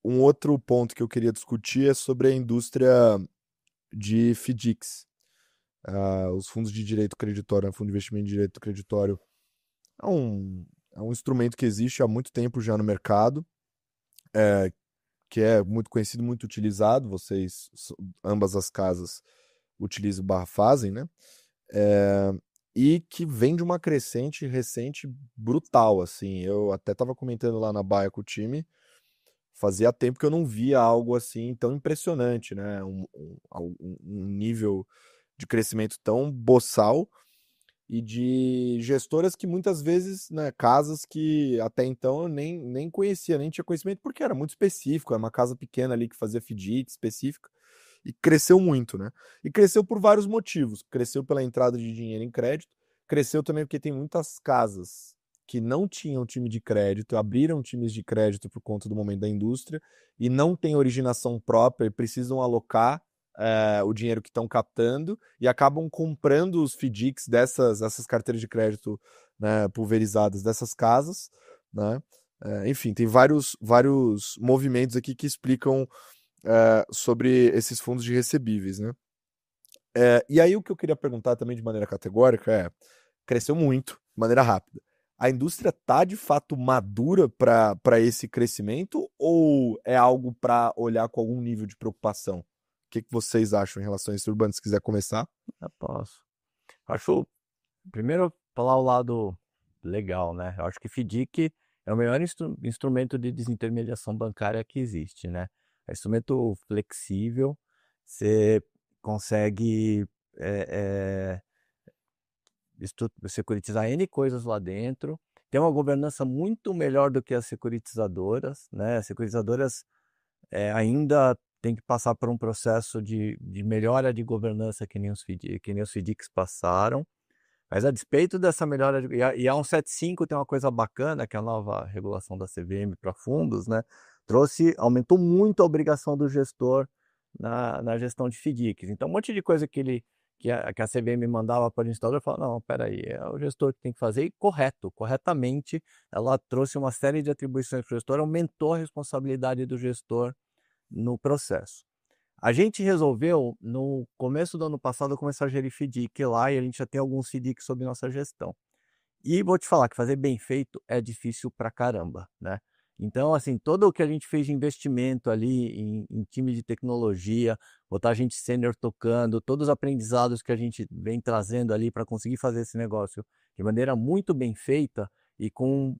um outro ponto que eu queria discutir é sobre a indústria de FDICs. Os fundos de direito creditório, né, fundo de investimento de direito creditório, é é um instrumento que existe há muito tempo já no mercado, que é muito conhecido, muito utilizado. Ambas as casas utilizam barra fazem, né? É, e que vem de uma crescente recente brutal, assim. Eu até estava comentando lá na baia com o time, fazia tempo que eu não via algo assim tão impressionante, né? Um nível de crescimento tão boçal e de gestoras que muitas vezes, né, casas que até então eu nem conhecia, nem tinha conhecimento, porque era muito específico, era uma casa pequena ali que fazia FDIC específica, e cresceu muito, né? E cresceu por vários motivos. Cresceu pela entrada de dinheiro em crédito, cresceu também porque tem muitas casas que não tinham time de crédito, abriram times de crédito por conta do momento da indústria e não têm originação própria e precisam alocar o dinheiro que estão captando e acabam comprando os FDICs essas carteiras de crédito, né, pulverizadas dessas casas, né? Enfim, tem vários movimentos aqui que explicam sobre esses fundos de recebíveis, né? E aí o que eu queria perguntar também de maneira categórica cresceu muito, de maneira rápida. A indústria está de fato madura para esse crescimento ou é algo para olhar com algum nível de preocupação? O que vocês acham em relação a isso, Urbano? Se quiser começar. Eu posso. Acho, primeiro, falar o lado legal, né? Eu acho que FDIC é o melhor instrumento de desintermediação bancária que existe, né? É um instrumento flexível, você consegue securitizar N coisas lá dentro, tem uma governança muito melhor do que as securitizadoras, né? As securitizadoras ainda tem que passar por um processo de melhora de governança que nem os FDICs passaram. Mas a despeito dessa melhora, e a 175 tem uma coisa bacana, que é a nova regulação da CVM para fundos, né? Aumentou muito a obrigação do gestor na gestão de FDICs. Então, um monte de coisa que a CVM mandava para o instalador, falava, não, peraí, é o gestor que tem que fazer, e corretamente, ela trouxe uma série de atribuições para o gestor, aumentou a responsabilidade do gestor no processo. A gente resolveu, no começo do ano passado, começar a gerir FDIC lá e a gente já tem alguns FDIC sob nossa gestão. E vou te falar que fazer bem feito é difícil pra caramba, né? Então, assim, todo o que a gente fez de investimento ali em time de tecnologia, botar gente sênior tocando, todos os aprendizados que a gente vem trazendo ali para conseguir fazer esse negócio de maneira muito bem feita e com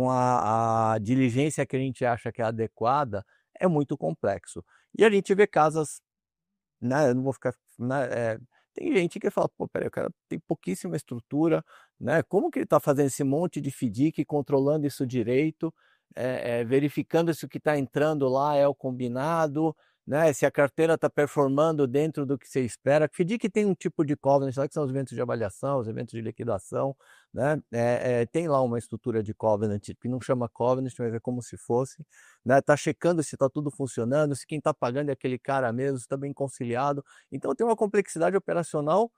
a diligência que a gente acha que é adequada, é muito complexo. E a gente vê casas, né, eu não vou ficar, né, tem gente que fala, pô, peraí, o cara tem pouquíssima estrutura, né, como que ele está fazendo esse monte de FDIC, controlando isso direito, verificando se o que está entrando lá é o combinado, né, se a carteira está performando dentro do que você espera. FDIC tem um tipo de covenant, que são os eventos de avaliação, os eventos de liquidação, né, tem lá uma estrutura de covenant, que não chama covenant, mas é como se fosse, né, tá checando se está tudo funcionando, se quem está pagando é aquele cara mesmo, se está bem conciliado. Então tem uma complexidade operacional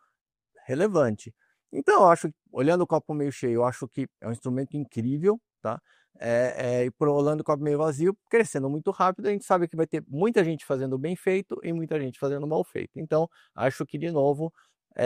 relevante. Então, eu acho, olhando o copo meio cheio, eu acho que é um instrumento incrível, tá? E olhando o copo meio vazio, crescendo muito rápido, a gente sabe que vai ter muita gente fazendo bem feito e muita gente fazendo mal feito. Então, acho que, de novo,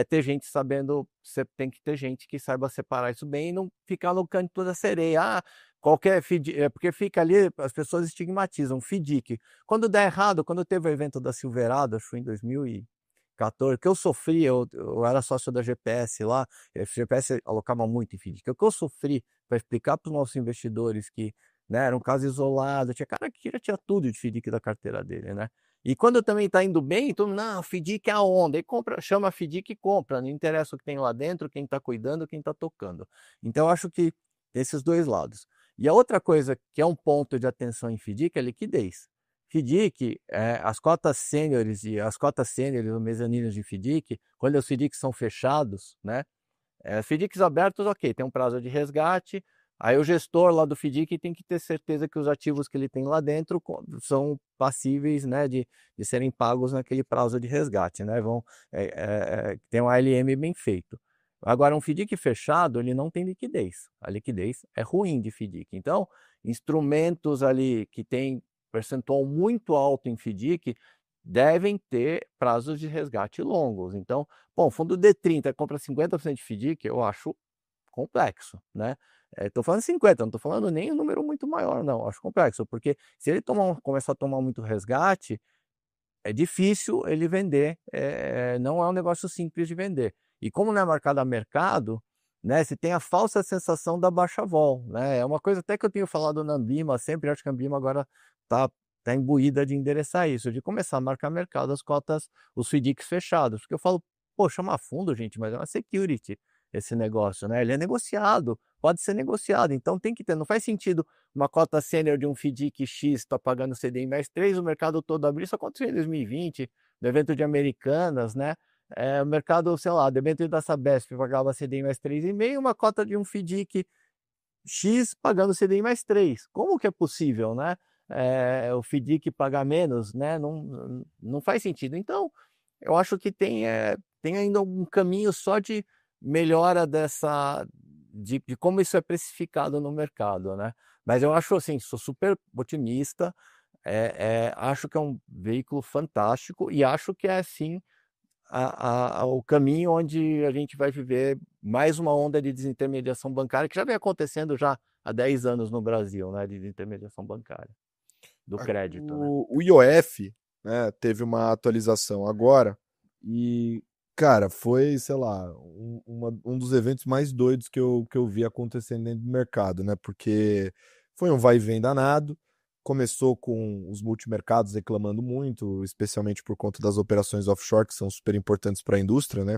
ter gente sabendo, você tem que ter gente que saiba separar isso bem e não ficar no canto da sereia. Ah, qualquer FDIC, porque fica ali, as pessoas estigmatizam, FDIC. Quando dá errado, quando teve o evento da Silverado, acho que foi em 2014, que eu sofri, eu era sócio da GPS lá, a GPS alocava muito em FDIC. O que eu sofri para explicar para os nossos investidores que, né, era um caso isolado, tinha cara que já tinha tudo de FDIC da carteira dele, né? E quando também está indo bem, todo mundo, não, FDIC é a onda, aí compra, chama FDIC e compra, não interessa o que tem lá dentro, quem está cuidando, quem está tocando. Então, eu acho que esses dois lados. E a outra coisa que é um ponto de atenção em FDIC é a liquidez. FDIC, as cotas sêniores e as cotas sêniores ou mezaninos de FDIC, quando os FDICs são fechados, né? FDICs abertos, ok, tem um prazo de resgate, aí o gestor lá do FDIC tem que ter certeza que os ativos que ele tem lá dentro são passíveis, né, de serem pagos naquele prazo de resgate, né? Tem um ALM bem feito. Agora, um FDIC fechado, ele não tem liquidez. A liquidez é ruim de FDIC. Então, instrumentos ali que tem percentual muito alto em FDIC, devem ter prazos de resgate longos. Então, bom, fundo D30 compra 50% de FDIC, eu acho complexo, né? Estou falando 50, não estou falando nem um número muito maior, não. Acho complexo, porque se ele começar a tomar muito resgate, é difícil ele vender, não é um negócio simples de vender. E como não é marcado a mercado, né, se tem a falsa sensação da baixa vol, né? É uma coisa até que eu tenho falado na Ambima, sempre acho que a Ambima agora tá imbuída de endereçar isso, de começar a marcar mercado as cotas, os FDICs fechados, porque eu falo, pô, chama fundo, gente, mas é uma security esse negócio, né? Ele é negociado, pode ser negociado, então tem que ter, não faz sentido uma cota sênior de um FDIC X está pagando CDI mais 3, o mercado todo abriu, isso aconteceu em 2020, no evento de Americanas, né? O mercado, sei lá, debênture da Sabesp pagava CDI mais 3,5, uma cota de um FDIC X pagando CDI mais 3. Como que é possível, né? O FDIC pagar menos, né? Não faz sentido. Então, eu acho que tem ainda um caminho só de melhora de como isso é precificado no mercado, né? Mas eu acho assim, sou super otimista, acho que é um veículo fantástico e acho que é assim o caminho onde a gente vai viver mais uma onda de desintermediação bancária, que já vem acontecendo já há 10 anos no Brasil, né, de desintermediação bancária, do crédito, né? O IOF, né, teve uma atualização agora e, cara, foi, sei lá, um dos eventos mais doidos que eu vi acontecendo dentro do mercado, né? Porque foi um vai e vem danado. Começou com os multimercados reclamando muito, especialmente por conta das operações offshore, que são super importantes para a indústria, né?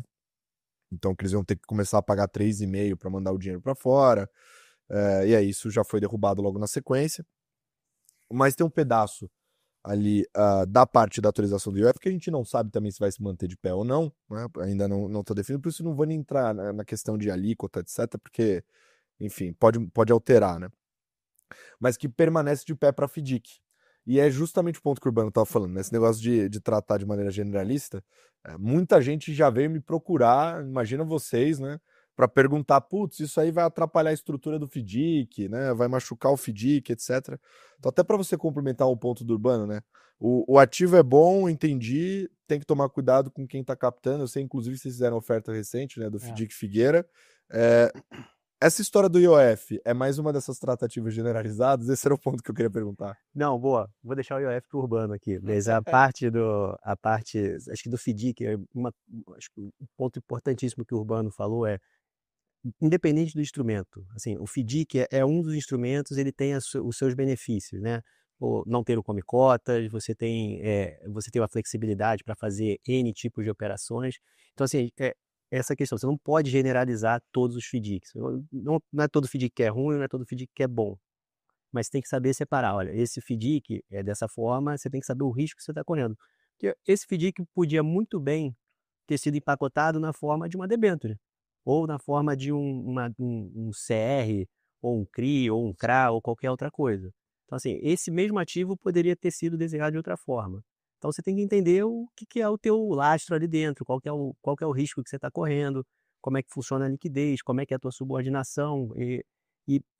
Então, que eles iam ter que começar a pagar 3,5 para mandar o dinheiro para fora. E aí, isso já foi derrubado logo na sequência. Mas tem um pedaço ali da parte da atualização do IOF que a gente não sabe também se vai se manter de pé ou não, né? Ainda não está definido, por isso não vou nem entrar na questão de alíquota, etc., porque, enfim, pode alterar, né? Mas que permanece de pé para FDIC. E é justamente o ponto que o Urbano estava falando, nesse negócio de tratar de maneira generalista. Muita gente já veio me procurar, imagina vocês, né? Para perguntar, putz, isso aí vai atrapalhar a estrutura do FDIC, né? Vai machucar o FDIC, etc. Então, até para você complementar o ponto do Urbano, né? O ativo é bom, entendi, tem que tomar cuidado com quem está captando. Eu sei, inclusive, vocês fizeram oferta recente, né? Do FDIC Figueira. Essa história do IOF é mais uma dessas tratativas generalizadas? Esse era o ponto que eu queria perguntar. Não, boa. Vou deixar o IOF pro Urbano aqui. Mas acho que do FDIC, acho que um ponto importantíssimo que o Urbano falou independente do instrumento, assim, o FDIC é um dos instrumentos, ele tem os seus benefícios, né? Não ter o come cotas, você tem uma flexibilidade para fazer N tipos de operações. Então, assim, essa questão, você não pode generalizar todos os FDICs. Não é todo FDIC que é ruim, não é todo FDIC que é bom. Mas tem que saber separar. Olha, esse FDIC é dessa forma, você tem que saber o risco que você está correndo. Porque esse FDIC podia muito bem ter sido empacotado na forma de uma debênture, ou na forma de um CR, ou um CRI, ou um CRA, ou qualquer outra coisa. Então, assim, esse mesmo ativo poderia ter sido desenhado de outra forma. Então, você tem que entender o que é o teu lastro ali dentro, qual que é o risco que você está correndo, como é que funciona a liquidez, como é que é a tua subordinação, e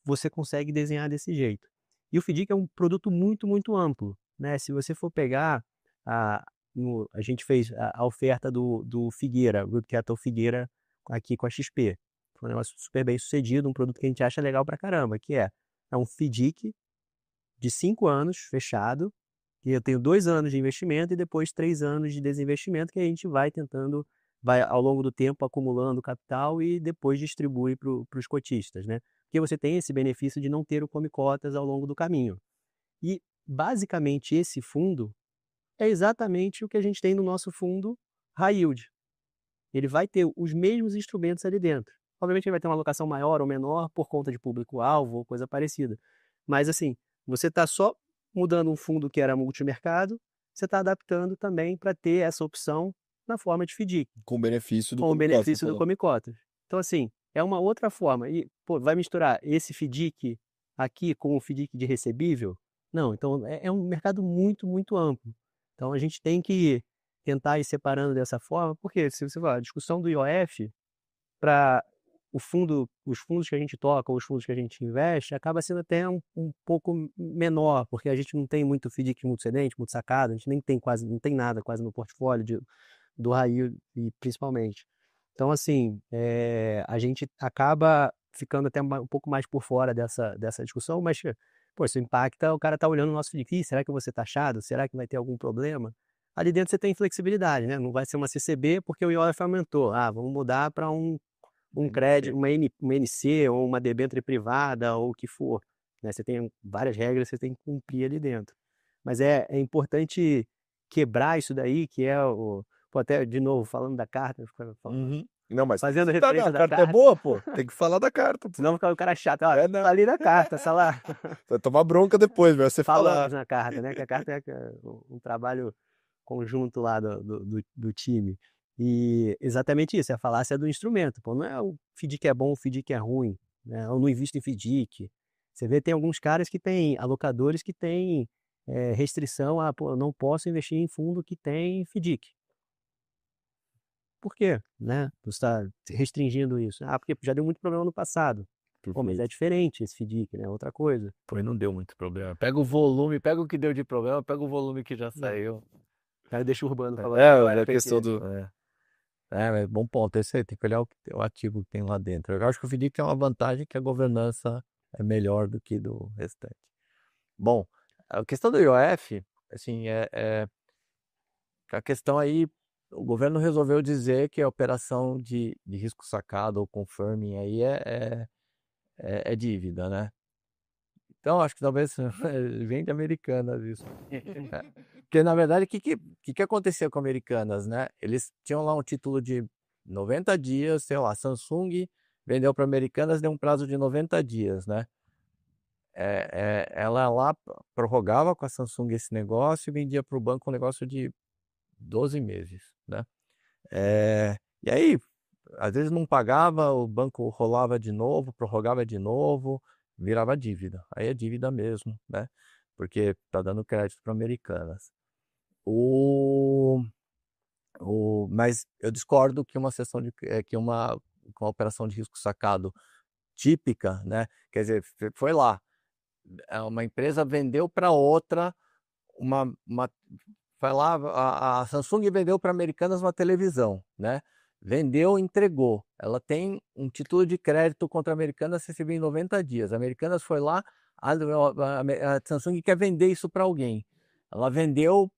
você consegue desenhar desse jeito. E o FDIC é um produto muito, muito amplo, né? Se você for pegar, a gente fez a oferta do Figueira, o Good Capital Figueira, aqui com a XP. Foi um negócio super bem sucedido, um produto que a gente acha legal pra caramba, que é um FDIC de 5 anos, fechado, que eu tenho 2 anos de investimento e depois 3 anos de desinvestimento, que a gente vai ao longo do tempo acumulando capital e depois distribui para os cotistas, né? Porque você tem esse benefício de não ter o come cotas ao longo do caminho. E, basicamente, esse fundo é exatamente o que a gente tem no nosso fundo high yield. Ele vai ter os mesmos instrumentos ali dentro. Obviamente ele vai ter uma alocação maior ou menor por conta de público-alvo ou coisa parecida. Mas assim, você está só mudando um fundo que era multimercado, você está adaptando também para ter essa opção na forma de FDIC. Com o benefício do com o Come Cotas, benefício você do falou. Come Cotas. Então assim, é uma outra forma. E vai misturar esse FDIC aqui com o FDIC de recebível? Não, então é um mercado muito, muito amplo. Então a gente tem que tentar ir separando dessa forma, porque se você falar, a discussão do IOF, para os fundos que a gente toca, ou os fundos que a gente investe, acaba sendo até um pouco menor, porque a gente não tem muito FDIC multicedente, muito sacado, a gente nem tem quase, não tem nada quase no portfólio do high yield, e principalmente. Então, assim, a gente acaba ficando até um pouco mais por fora dessa discussão, mas, pô, isso impacta, o cara tá olhando o nosso FDIC, será que eu vou ser taxado? Será que vai ter algum problema? Ali dentro você tem flexibilidade, né? Não vai ser uma CCB porque o IOF aumentou. Ah, vamos mudar para um crédito, uma NC ou uma debênture privada ou o que for, né? Você tem várias regras que você tem que cumprir ali dentro. Mas é importante quebrar isso daí, que é pô, até de novo falando da carta, Não, mas fazendo tá, referência a da carta é carta. boa, pô. Tem que falar da carta, pô. Senão fica o cara chato, ó, não. tá ali na carta, sei lá. Vai tomar bronca depois, vai você falar. Falamos na carta, né? Que a carta é um trabalho conjunto lá do time. E exatamente isso, é a falácia do instrumento. Pô, não é o FDIC é bom, o FDIC é ruim, né? Eu não invisto em FDIC. Você vê, tem alguns caras que têm, alocadores que têm restrição a, pô, eu não posso investir em fundo que tem FDIC. Por quê? Né? Você está restringindo isso. Ah, porque já deu muito problema no passado. Pô, mas é diferente esse FDIC, né? Outra coisa. Pô, não deu muito problema. Pega o volume, pega o que deu de problema, pega o volume que já saiu. O cara deixa o Urbano falar. É a questão do... É bom ponto. Esse aí tem que olhar o ativo que tem lá dentro. Eu acho que o FDIC tem uma vantagem que a governança é melhor do que do restante. Bom, a questão do IOF, assim, a questão aí, o governo resolveu dizer que a operação de risco sacado ou confirming aí é dívida, né? Então, acho que talvez vem de Americanas isso. Porque, na verdade, o que aconteceu com Americanas, né? Eles tinham lá um título de 90 dias, sei lá, Samsung vendeu para Americanas, deu um prazo de 90 dias, né? Ela lá prorrogava com a Samsung esse negócio e vendia para o banco um negócio de 12 meses, né? E aí, às vezes não pagava, o banco rolava de novo, prorrogava de novo, virava dívida. Aí é dívida mesmo, né? Porque tá dando crédito para Americanas. Mas eu discordo que uma operação de risco sacado típica, né? Quer dizer, foi lá, uma empresa vendeu para outra vai lá, a Samsung vendeu para Americanas uma televisão, né? Vendeu, entregou. Ela tem um título de crédito contra a Americanas receber em 90 dias. A Americanas foi lá, a Samsung quer vender isso para alguém. Ela vendeu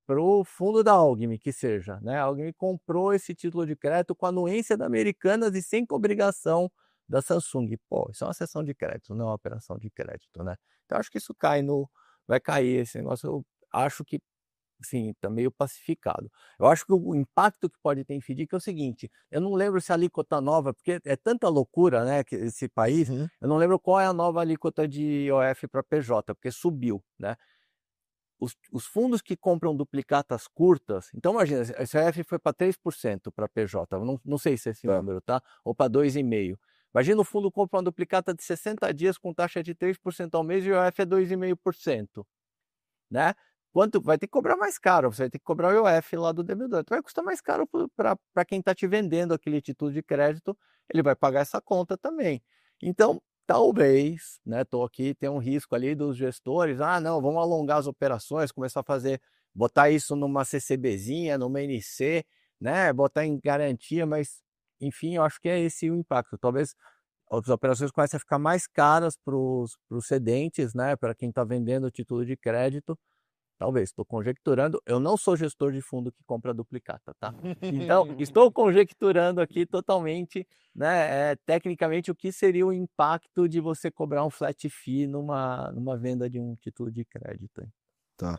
para o fundo da Algmi, que seja, né? A Algmi comprou esse título de crédito com a anuência da Americanas e sem obrigação da Samsung. Pô, isso é uma cessão de crédito, não é uma operação de crédito, né? Então, acho que isso vai cair esse negócio. Eu acho que sim, está meio pacificado. Eu acho que o impacto que pode ter em FDIC é o seguinte, eu não lembro se a alíquota nova, porque é tanta loucura, né, que esse país, eu não lembro qual é a nova alíquota de IOF para PJ, porque subiu, né? Os fundos que compram duplicatas curtas, então imagina, esse IOF foi para 3% para PJ, não sei se é esse número, tá? Ou para 2,5%. Imagina o fundo compra uma duplicata de 60 dias com taxa de 3% ao mês e o IOF é 2,5%, né? Quanto vai ter que cobrar mais caro? Você vai ter que cobrar o IOF lá do devedor. Então vai custar mais caro para quem está te vendendo aquele título de crédito, ele vai pagar essa conta também. Então, talvez, né? Estou aqui, tem um risco ali dos gestores. Ah, não, vamos alongar as operações, começar a botar isso numa CCBzinha, numa NC, né? Botar em garantia, mas enfim, eu acho que é esse o impacto. Talvez as operações comecem a ficar mais caras para os cedentes, né? Para quem está vendendo o título de crédito. Talvez, estou conjecturando. Eu não sou gestor de fundo que compra duplicata, tá? Então, estou conjecturando aqui totalmente, né? Tecnicamente, o que seria o impacto de você cobrar um flat fee numa venda de um título de crédito. Tá.